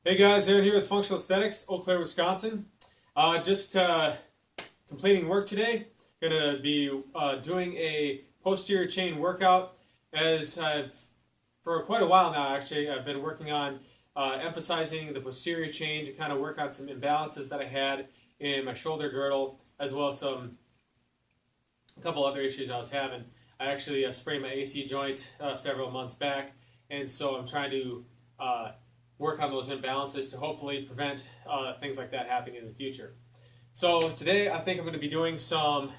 Hey guys, Aaron here with Functional Aesthetics, Eau Claire, Wisconsin. Just completing work today. Gonna be doing a posterior chain workout. As for quite a while now, actually, I've been working on emphasizing the posterior chain to kind of work on some imbalances that I had in my shoulder girdle, as well as a couple other issues I was having. I actually sprained my AC joint several months back, and so I'm trying to work on those imbalances to hopefully prevent things like that happening in the future. So today I think I'm going to be doing some,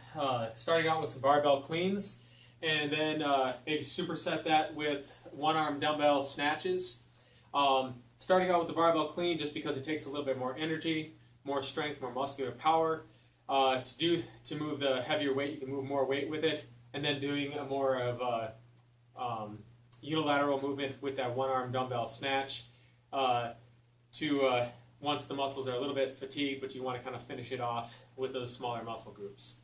starting out with some barbell cleans, and then maybe superset that with one-arm dumbbell snatches. Starting out with the barbell clean just because it takes a little bit more energy, more strength, more muscular power. To move the heavier weight, you can move more weight with it, and then doing a more of a unilateral movement with that one-arm dumbbell snatch. Once the muscles are a little bit fatigued, but you want to kind of finish it off with those smaller muscle groups.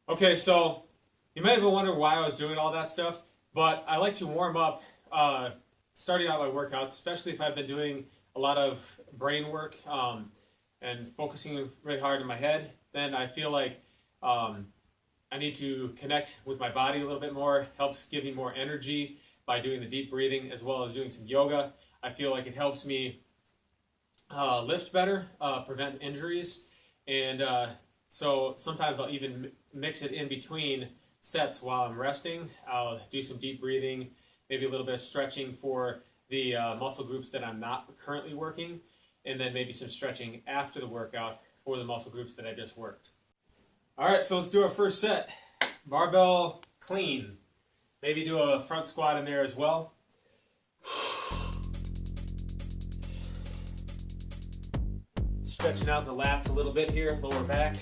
Okay, so you might have been wondering why I was doing all that stuff, but I like to warm up starting out my workouts, especially if I've been doing a lot of brain work and focusing really hard in my head. Then I feel like I need to connect with my body a little bit more. Helps give me more energy by doing the deep breathing as well as doing some yoga. I feel like it helps me lift better, prevent injuries, and so sometimes I'll even mix it in between sets while I'm resting. I'll do some deep breathing, maybe a little bit of stretching for the muscle groups that I'm not currently working, and then maybe some stretching after the workout for the muscle groups that I just worked. All right, so let's do our first set. Barbell clean. Maybe do a front squat in there as well. Stretching out the lats a little bit here, lower back.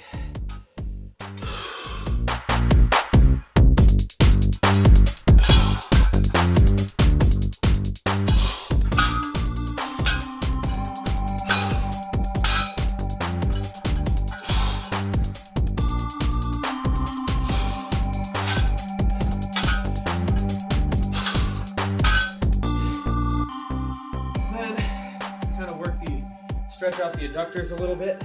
Stretch out the adductors a little bit.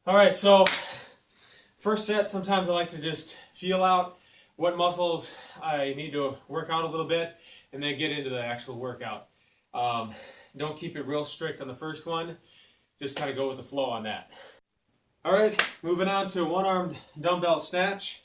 All right, so first set, sometimes I like to just feel out what muscles I need to work out a little bit and then get into the actual workout. Don't keep it real strict on the first one. Just kind of go with the flow on that. All right, moving on to one-armed dumbbell snatch.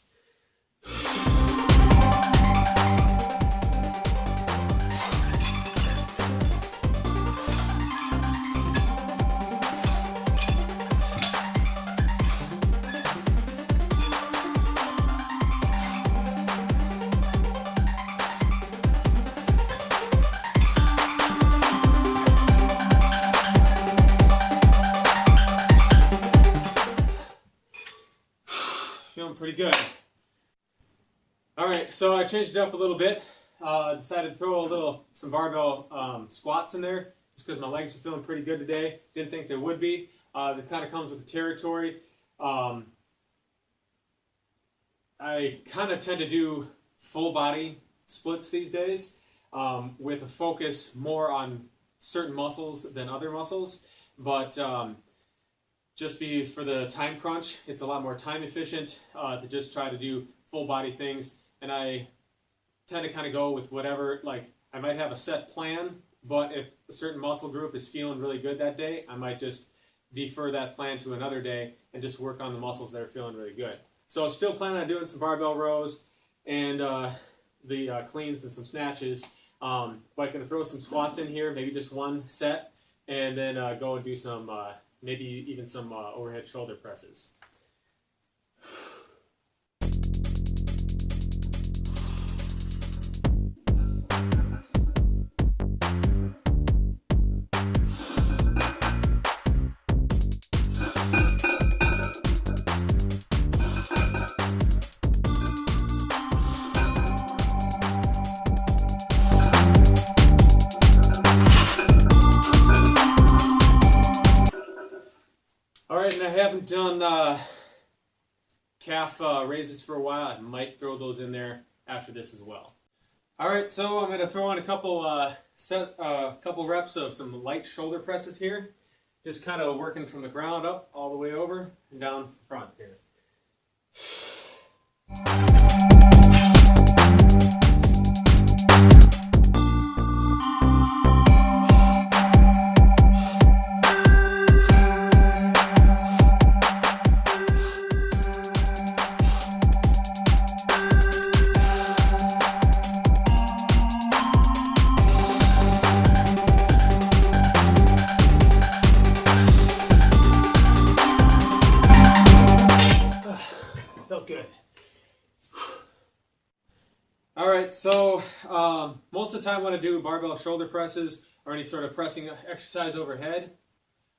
Feeling pretty good. All right, so I changed it up a little bit. Decided to throw some barbell squats in there just because my legs are feeling pretty good today. Didn't think they would be. That kind of comes with the territory. I kind of tend to do full body splits these days with a focus more on certain muscles than other muscles, but just for the time crunch, it's a lot more time efficient to just try to do full body things. And I tend to kind of go with whatever, like I might have a set plan, but if a certain muscle group is feeling really good that day, I might just defer that plan to another day and just work on the muscles that are feeling really good. So still planning on doing some barbell rows and the cleans and some snatches. But I'm going to throw some squats in here, maybe just one set, and then go and do some maybe even some overhead shoulder presses. Alright, and I haven't done calf raises for a while. I might throw those in there after this as well. Alright, so I'm going to throw in a couple reps of some light shoulder presses here. Just kind of working from the ground up all the way over and down the front here. Felt good. Alright, so most of the time when I do barbell shoulder presses or any sort of pressing exercise overhead,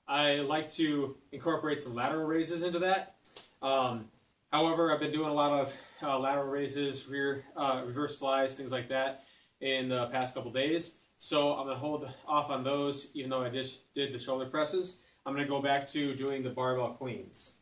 I like to incorporate some lateral raises into that. However, I've been doing a lot of lateral raises, reverse flies, things like that in the past couple days. So I'm going to hold off on those even though I just did the shoulder presses. I'm going to go back to doing the barbell cleans.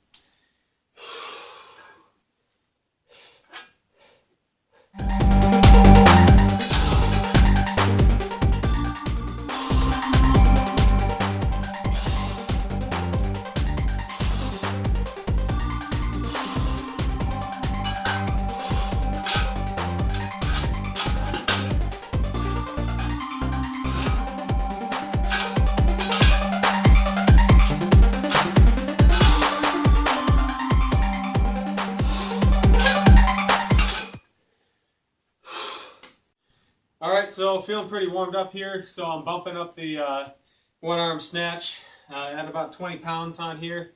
Alright, so feeling pretty warmed up here, so I'm bumping up the one-arm snatch at about 20 pounds on here.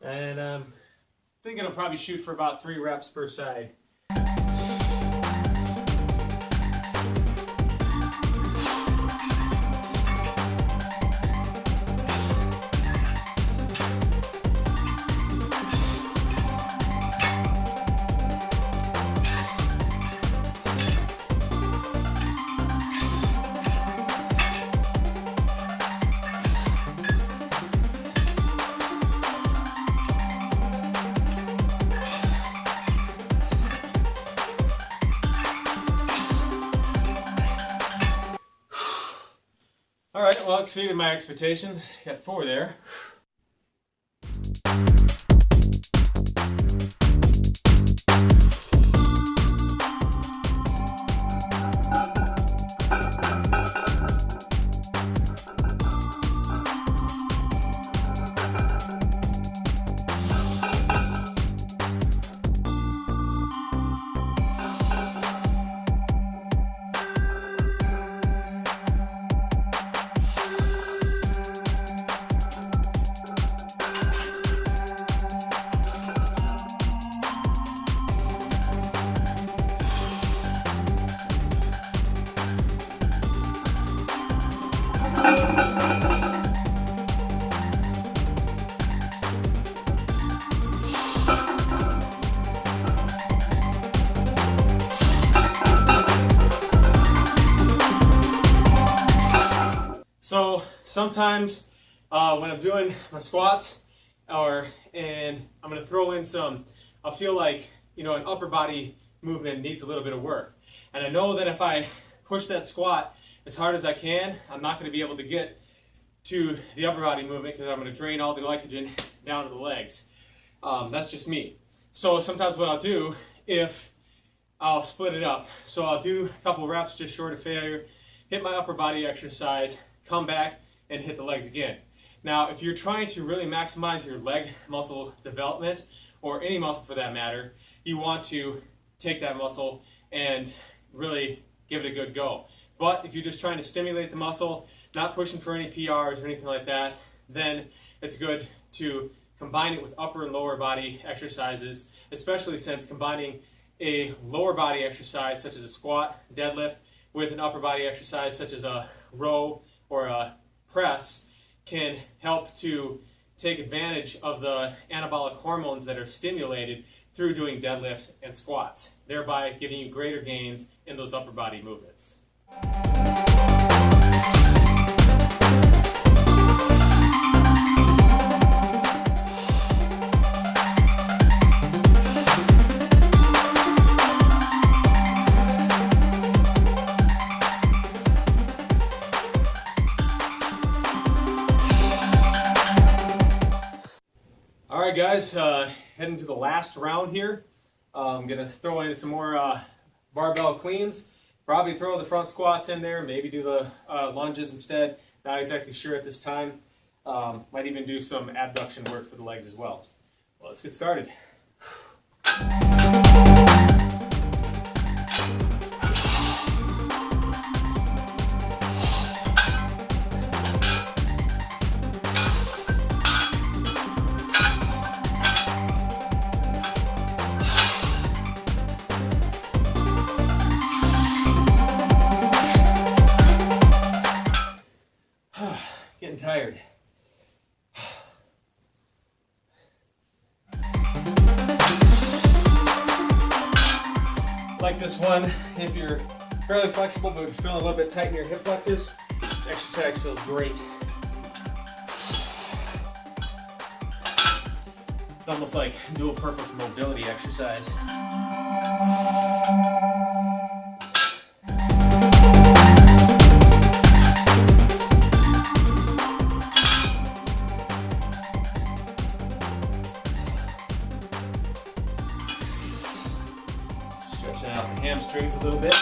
And I'm thinking I'll probably shoot for about 3 reps per side. Alright, well, exceeded my expectations. Got 4 there. So sometimes when I'm doing my squats, and I'm going to throw in some, I'll feel like, an upper body movement needs a little bit of work. And I know that if I push that squat as hard as I can, I'm not going to be able to get to the upper body movement because I'm going to drain all the glycogen down to the legs. That's just me. So sometimes what I'll do, I'll split it up. So I'll do a couple reps just short of failure, hit my upper body exercise, come back and hit the legs again. Now, if you're trying to really maximize your leg muscle development, or any muscle for that matter, you want to take that muscle and really give it a good go. But if you're just trying to stimulate the muscle, not pushing for any PRs or anything like that, then it's good to combine it with upper and lower body exercises, especially since combining a lower body exercise such as a squat, deadlift, with an upper body exercise such as a row or a press can help to take advantage of the anabolic hormones that are stimulated through doing deadlifts and squats, thereby giving you greater gains in those upper body movements. Alright guys, heading to the last round here. I'm going to throw in some more barbell cleans. Probably throw the front squats in there, maybe do the lunges instead. Not exactly sure at this time. Might even do some abduction work for the legs as well. Well, let's get started. Getting tired. Like this one, if you're fairly flexible but you're feeling a little bit tight in your hip flexors, this exercise feels great. It's almost like dual purpose mobility exercise. Stretching out the hamstrings a little bit.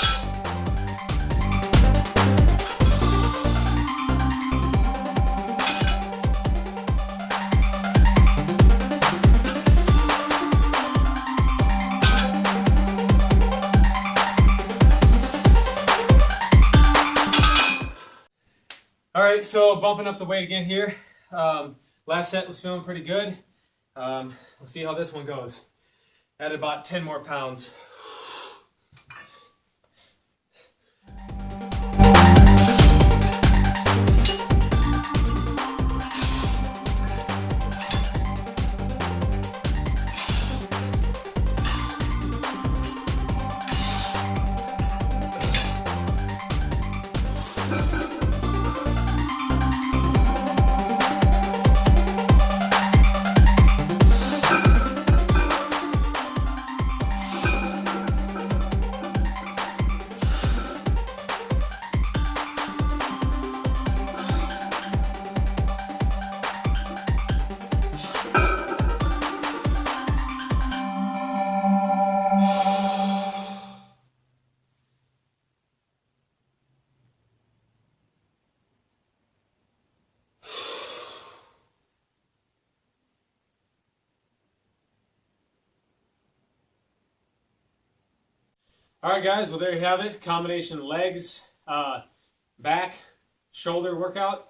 Alright, so bumping up the weight again here. Last set was feeling pretty good. We'll see how this one goes. Add about 10 more pounds. Alright guys, well there you have it. Combination legs, back, shoulder workout.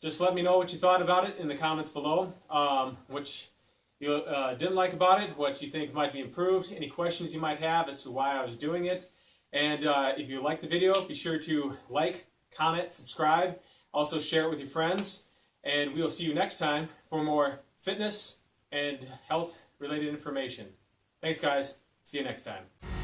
Just let me know what you thought about it in the comments below. What you didn't like about it, what you think might be improved, any questions you might have as to why I was doing it. And if you liked the video, be sure to like, comment, subscribe. Also share it with your friends. And we will see you next time for more fitness and health related information. Thanks guys. See you next time.